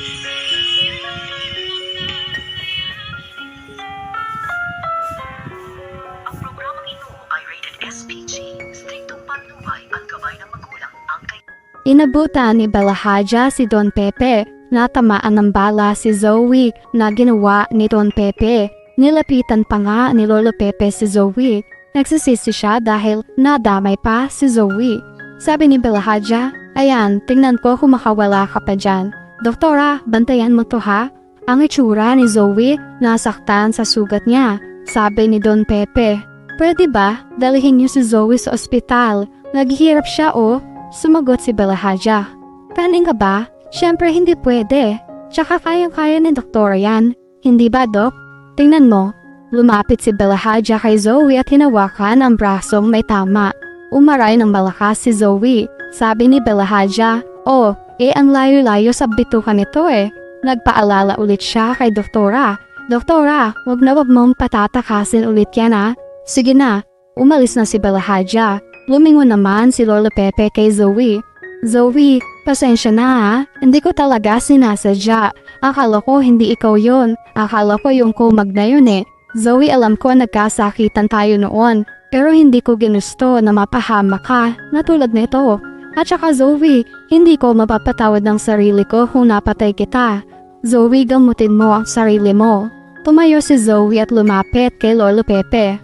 Ang programang ito ay rated SPG. Striktong patnubay at gabay ng magulang ang kay... Inabutan ni Balahaja si Don Pepe. Natamaan ng bala si Zoe na ginawa ni Don Pepe. Nilapitan pa nga ni Lolo Pepe si Zoe. Nagsisisi siya dahil nadamay pa si Zoe. Sabi ni Balahaja, "Ayan, tingnan ko kung makawala ka pa dyan. Doktora, bantayan mo to ha." Ang itsura ni Zoe nasaktan sa sugat niya. Sabi ni Don Pepe, "Pwede ba dalhin niyo si Zoe sa ospital? Naghihirap siya oh." Sumagot si Balahaja, "Kanin ka ba? Siyempre hindi pwede. Tsaka kayang-kaya ni doktora yan. Hindi ba, Dok? Tingnan mo." Lumapit si Balahaja kay Zoe at hinawakan ang brasong may tama. Umaray ng malakas si Zoe. Sabi ni Balahaja, "Oh, ang layo-layo sa bitukan nito eh." Nagpaalala ulit siya kay doktora. "Doktora, wag mong patatakasin ulit yan ha." "Sige na." Umalis na si Balahaja. Lumingon naman si Lolo Pepe kay Zoe. "Zoe, pasensya na ha. Hindi ko talaga sinasadya. Akala ko hindi ikaw yon. Akala ko yung kumag na yun eh. Zoe, alam ko nagkasakitan tayo noon. Pero hindi ko ginusto na mapahama ka na tulad nito. At saka Zoe, hindi ko mapapatawad ng sarili ko kung napatay kita. Zoe, gamutin mo ang sarili mo." Tumayo si Zoe at lumapit kay Lolo Pepe.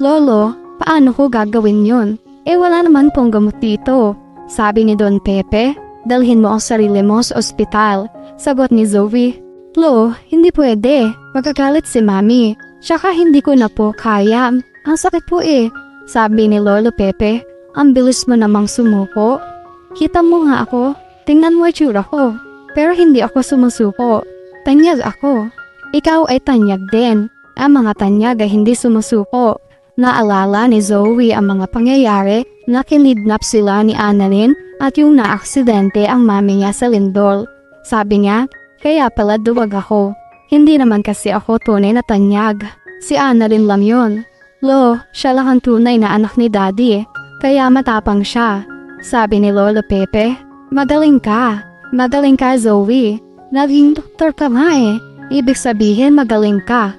"Lolo, paano ko gagawin yun? Wala naman pong gamot dito." Sabi ni Don Pepe, "Dalhin mo ang sarili mo sa ospital." Sagot ni Zoe, "Lo, hindi pwede. Magagalit si Mami. Tsaka hindi ko na po kaya. Ang sakit po eh." Sabi ni Lolo Pepe, "Ang bilis mo namang sumuko. Kita mo nga ako. Tingnan mo itsura ko. Pero hindi ako sumusuko. Tanyag ako." "Ikaw ay tanyag din. Ang mga tanyag ay hindi sumusuko." Naalala ni Zoe ang mga pangyayari na kinidnap sila ni Annalyn at yung naaksidente ang mami niya sa lindol. Sabi niya, "Kaya pala duwag ako. Hindi naman kasi ako tunay na tanyag. Si Annalyn lang yun." "Lo, siya lang ang tunay na anak ni Daddy. Kaya matapang siya." Sabi ni Lolo Pepe, Magaling ka. Magaling ka, Zoe. Naging doktor ka nga eh. Ibig sabihin magaling ka."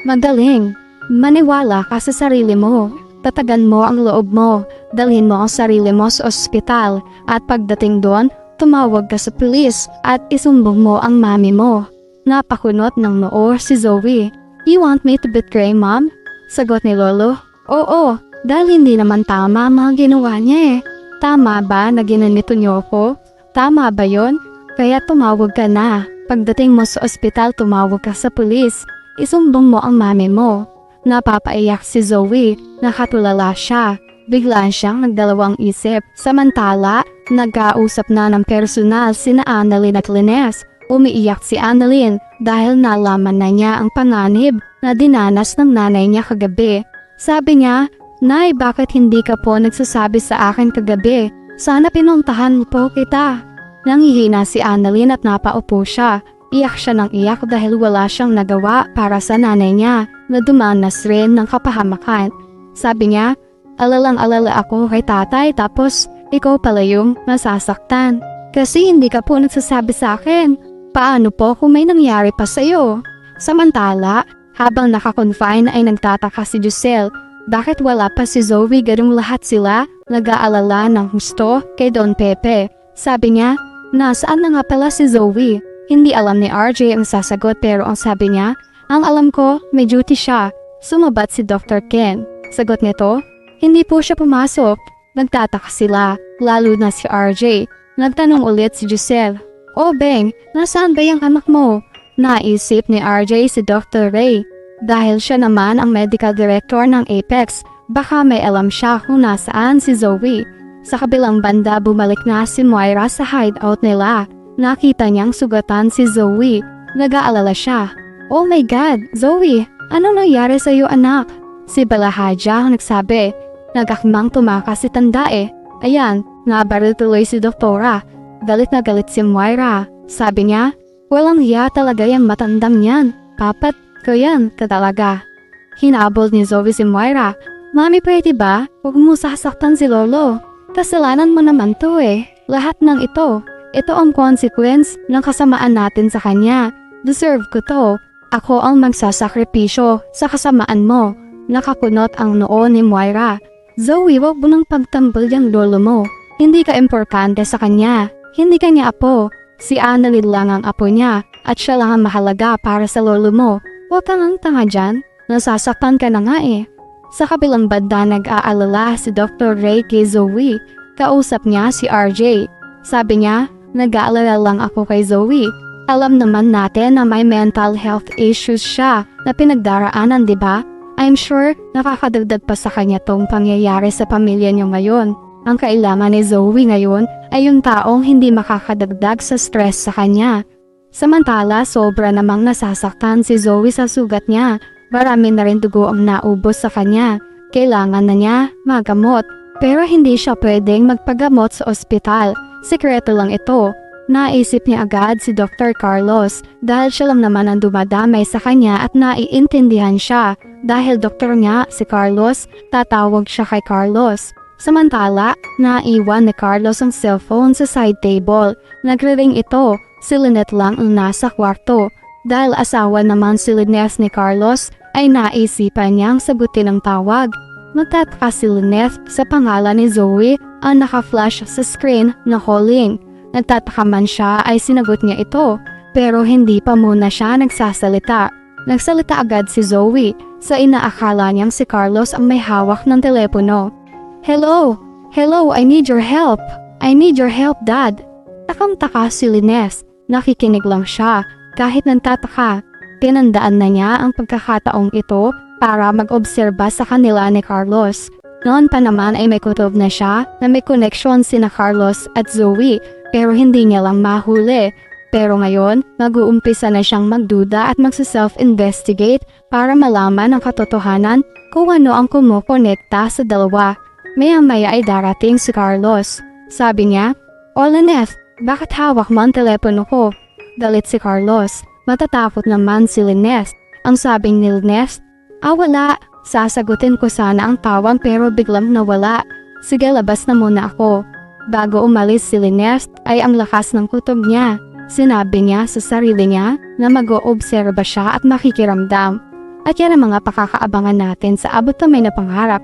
"Magaling. Maniwala ka sa sarili mo. Tatagan mo ang loob mo. Dalhin mo ang sarili mo sa ospital. At pagdating doon, tumawag ka sa pulis at isumbong mo ang mami mo." Napakunot ng noo si Zoe. "You want me to betray Mom?" Sagot ni Lolo. "Oo, dahil hindi naman tama ang mga ginawa niya eh. Tama ba na ginanito niyo ako? Tama ba yon? Kaya tumawag ka na. Pagdating mo sa ospital, tumawag ka sa pulis. Isumbong mo ang mami mo." Napapaiyak si Zoe. Nakatulala siya. Biglaan siyang nagdalawang isip. Samantala, nagkausap na ng personal sina Annalyn at Lines. Umiiyak si Annalyn dahil nalaman na niya ang panganib na dinanas ng nanay niya kagabi. Sabi niya, "Nay, bakit hindi ka po nagsasabi sa akin kagabi? Sana pinuntahan mo po kita." Nanghihina si Annalyn at napaupo siya. Iyak siya ng iyak dahil wala siyang nagawa para sa nanay niya na dumanas rin ng kapahamakan. Sabi niya, "Alalang-alala ako kay tatay tapos ikaw pala yung masasaktan. Kasi hindi ka po nagsasabi sa akin. Paano po kung may nangyari pa sa'yo?" Samantala, habang naka-confine ay nagtataka si Giselle. Bakit wala pa si Zoe? Ganung lahat sila nag-aalala ng gusto kay Don Pepe. Sabi niya, "Nasaan na nga pala si Zoe?" Hindi alam ni RJ ang sasagot pero ang sabi niya, "Ang alam ko, may duty siya." Sumabat si Dr. Ken. Sagot nito, "Hindi po siya pumasok." Nagtataka sila, lalo na si RJ. Nagtanong ulit si Giselle, "Oh Beng, nasaan ba yung anak mo?" Naisip ni RJ si Dr. Ray. Dahil siya naman ang medical director ng Apex, baka may alam siya kung nasaan si Zoe. Sa kabilang banda, bumalik na si Moira sa hideout nila. Nakita niyang sugatan si Zoe. Nag-aalala siya. "Oh my God, Zoe, anong nangyari sa iyo anak?" Si Balahaja ang nagsabi. Nagakmang tumakas si tanda eh. Ayan, nabaril tuloy si doktora. Galit na galit si Moira. Sabi niya, "Walang hiya talaga yung matandang yan. Papat ko yan ka talaga." Hinabol ni Zoe si Moira. "Mami, pwede ba? Huwag mo sasaktan si Lolo. Kasalanan mo naman to eh. Lahat ng ito. Ito ang consequence ng kasamaan natin sa kanya. Deserve ko to. Ako ang magsasakripisyo sa kasamaan mo. Nakakunot ang noo ni Moira. Zoe, wag mo nang pagtanggol yung lolo mo. Hindi ka importante sa kanya. Hindi ka niya apo. Si Annalyn lang ang apo niya at siya lang ang mahalaga para sa lolo mo. Huwag kang ang tanga dyan. Nasasaktan ka na nga eh. Sa kabilang banda nag-aalala si Dr. Ray kay Zoe. Kausap niya si RJ. Sabi niya, nag-aalala lang ako kay Zoe. Alam naman natin na may mental health issues siya na pinagdaraanan, di ba? I'm sure nakakadagdag pa sa kanya tong pangyayari sa pamilya niyo ngayon. Ang kailangan ni Zoe ngayon ay yung taong hindi makakadagdag sa stress sa kanya. Samantala, sobra namang nasasaktan si Zoe sa sugat niya. Marami na rin dugo ang naubos sa kanya. Kailangan na niya magamot. Pero hindi siya pwedeng magpagamot sa ospital. Sikreto lang ito. Naisip niya agad si Dr. Carlos dahil siya lang naman ang dumadamay sa kanya at naiintindihan siya. Dahil doktor niya si Carlos, tatawag siya kay Carlos. Samantala, naiwan ni Carlos ang cellphone sa side table. Nagre-ring ito. Si Lynette lang ang nasa kwarto. Dahil asawa naman si Lynette ni Carlos, ay naisipan niyang sagutin ang tawag. Magtataka si Lynette sa pangalan ni Zoe ang naka-flash sa screen na calling. Nagtataka man siya ay sinagot niya ito, pero hindi pa muna siya nagsasalita. Nagsalita agad si Zoe sa inaakala niyang si Carlos ang may hawak ng telepono. Hello! Hello, I need your help! I need your help, Dad! Takang-taka si Lynette. Nakikinig lang siya kahit nagtataka. Pinandaan na niya ang pagkakataong ito para mag-obserba sa kanila ni Carlos. Noon pa naman ay may kutob na siya na may connection sina Carlos at Zoe pero hindi niya lang mahuli. Pero ngayon, mag-uumpisa na siyang magduda at magsa-self-investigate para malaman ang katotohanan kung ano ang kumukonekta sa dalawa. Maya-maya ay darating si Carlos. Sabi niya, "O Lynette, bakit hawak mo ang telepono ko?" Galit si Carlos. Matatakot naman si Lynette. Ang sabi ni Lynette, wala. Sasagutin ko sana ang tawag pero biglang nawala. Sige, labas na muna ako." Bago umalis si Lynette ay ang lakas ng kutob niya. Sinabi niya sa sarili niya na mag-oobserba siya at makikiramdam. At yan ang mga pakakaabangan natin sa abot kamay na pangarap.